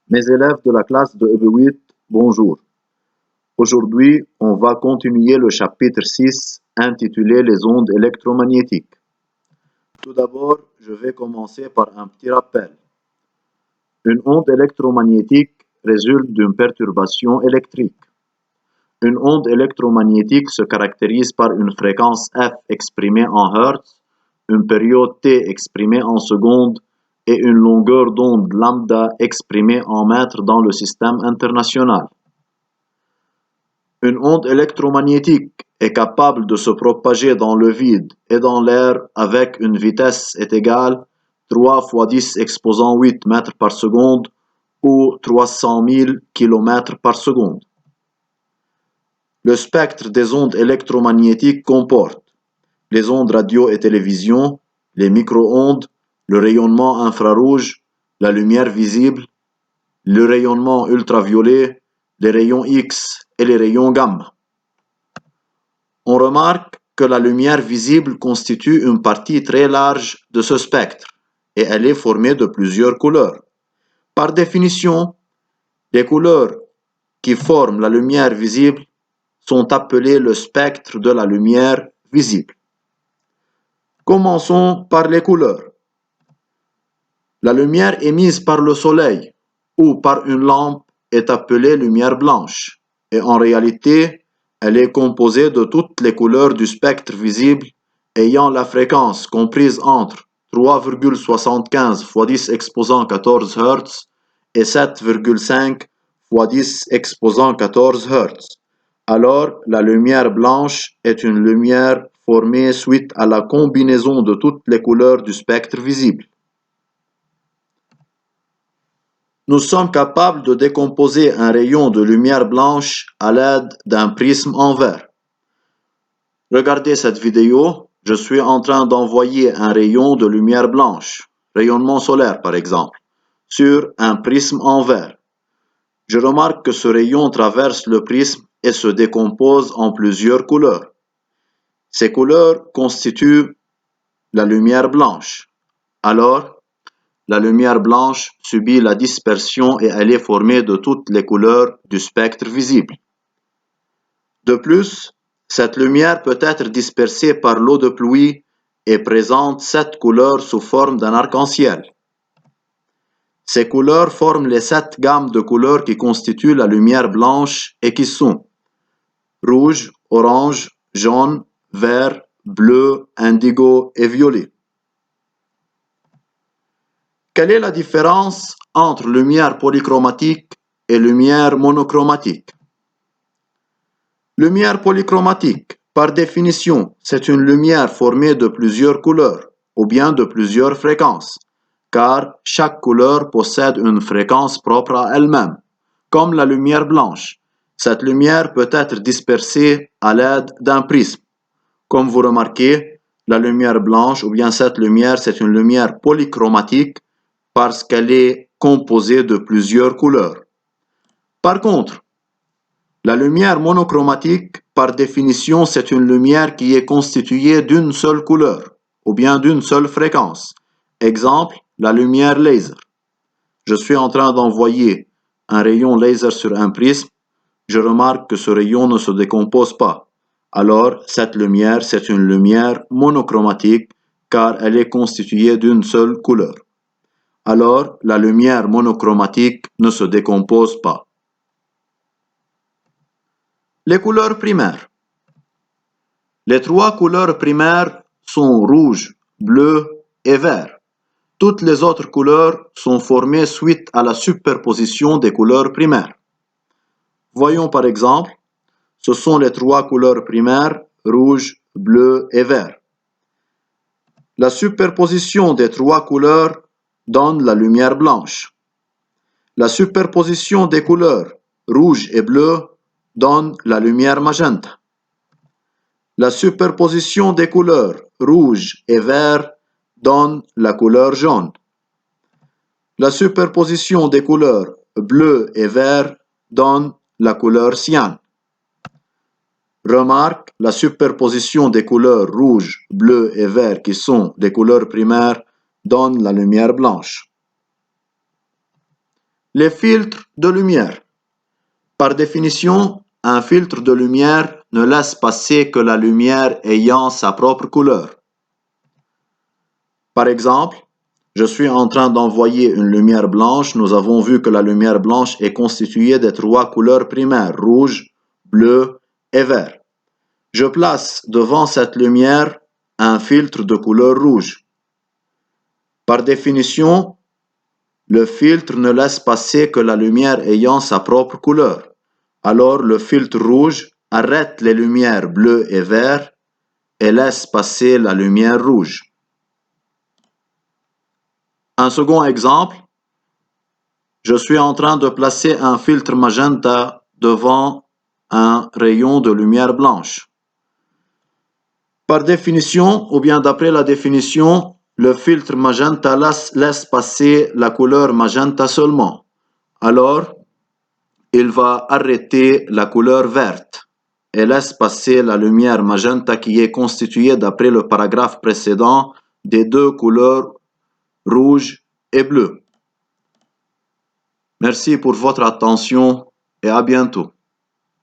Mes élèves de la classe de EB8, bonjour. Aujourd'hui, on va continuer le chapitre 6 intitulé Les ondes électromagnétiques. Tout d'abord, je vais commencer par un petit rappel. Une onde électromagnétique résulte d'une perturbation électrique. Une onde électromagnétique se caractérise par une fréquence f exprimée en Hertz, une période t exprimée en secondes et une longueur d'onde lambda exprimée en mètres dans le système international. Une onde électromagnétique est capable de se propager dans le vide et dans l'air avec une vitesse est égale 3 fois 10 exposant 8 mètres par seconde ou 300 000 km par seconde. Le spectre des ondes électromagnétiques comporte les ondes radio et télévision, les micro-ondes, le rayonnement infrarouge, la lumière visible, le rayonnement ultraviolet, les rayons X et les rayons gamma. On remarque que la lumière visible constitue une partie très large de ce spectre et elle est formée de plusieurs couleurs. Par définition, les couleurs qui forment la lumière visible sont appelées le spectre de la lumière visible. Commençons par les couleurs. La lumière émise par le soleil ou par une lampe est appelée lumière blanche et en réalité, elle est composée de toutes les couleurs du spectre visible ayant la fréquence comprise entre 3,75 fois 10 exposant 14 Hz et 7,5 fois 10 exposant 14 Hz. Alors, la lumière blanche est une lumière formée suite à la combinaison de toutes les couleurs du spectre visible. Nous sommes capables de décomposer un rayon de lumière blanche à l'aide d'un prisme en verre. Regardez cette vidéo, je suis en train d'envoyer un rayon de lumière blanche, rayonnement solaire par exemple, sur un prisme en verre. Je remarque que ce rayon traverse le prisme et se décompose en plusieurs couleurs. Ces couleurs constituent la lumière blanche. Alors, la lumière blanche subit la dispersion et elle est formée de toutes les couleurs du spectre visible. De plus, cette lumière peut être dispersée par l'eau de pluie et présente 7 couleurs sous forme d'un arc-en-ciel. Ces couleurs forment les 7 gammes de couleurs qui constituent la lumière blanche et qui sont rouge, orange, jaune, vert, bleu, indigo et violet. Quelle est la différence entre lumière polychromatique et lumière monochromatique? Lumière polychromatique, par définition, c'est une lumière formée de plusieurs couleurs ou bien de plusieurs fréquences, car chaque couleur possède une fréquence propre à elle-même, comme la lumière blanche. Cette lumière peut être dispersée à l'aide d'un prisme. Comme vous remarquez, la lumière blanche ou bien cette lumière, c'est une lumière polychromatique parce qu'elle est composée de plusieurs couleurs. Par contre, la lumière monochromatique, par définition, c'est une lumière qui est constituée d'une seule couleur ou bien d'une seule fréquence. Exemple, la lumière laser. Je suis en train d'envoyer un rayon laser sur un prisme. Je remarque que ce rayon ne se décompose pas. Alors, cette lumière, c'est une lumière monochromatique car elle est constituée d'une seule couleur. Alors, la lumière monochromatique ne se décompose pas. Les couleurs primaires. Les 3 couleurs primaires sont rouge, bleu et vert. Toutes les autres couleurs sont formées suite à la superposition des couleurs primaires. Voyons par exemple, ce sont les 3 couleurs primaires, rouge, bleu et vert. La superposition des 3 couleurs donne la lumière blanche. La superposition des couleurs rouge et bleu donne la lumière magenta. La superposition des couleurs rouge et vert donne la couleur jaune. La superposition des couleurs bleu et vert donne la couleur cyan. Remarque, la superposition des couleurs rouge, bleu et vert qui sont des couleurs primaires donne la lumière blanche. Les filtres de lumière. Par définition, un filtre de lumière ne laisse passer que la lumière ayant sa propre couleur. Par exemple, je suis en train d'envoyer une lumière blanche. Nous avons vu que la lumière blanche est constituée des trois couleurs primaires, rouge, bleu et vert. Je place devant cette lumière un filtre de couleur rouge. Par définition, le filtre ne laisse passer que la lumière ayant sa propre couleur. Alors le filtre rouge arrête les lumières bleues et vertes et laisse passer la lumière rouge. Un second exemple, je suis en train de placer un filtre magenta devant un rayon de lumière blanche. Par définition, ou bien d'après la définition, le filtre magenta laisse passer la couleur magenta seulement. Alors, il va arrêter la couleur verte et laisse passer la lumière magenta qui est constituée d'après le paragraphe précédent des deux couleurs rouge et bleu. Merci pour votre attention et à bientôt.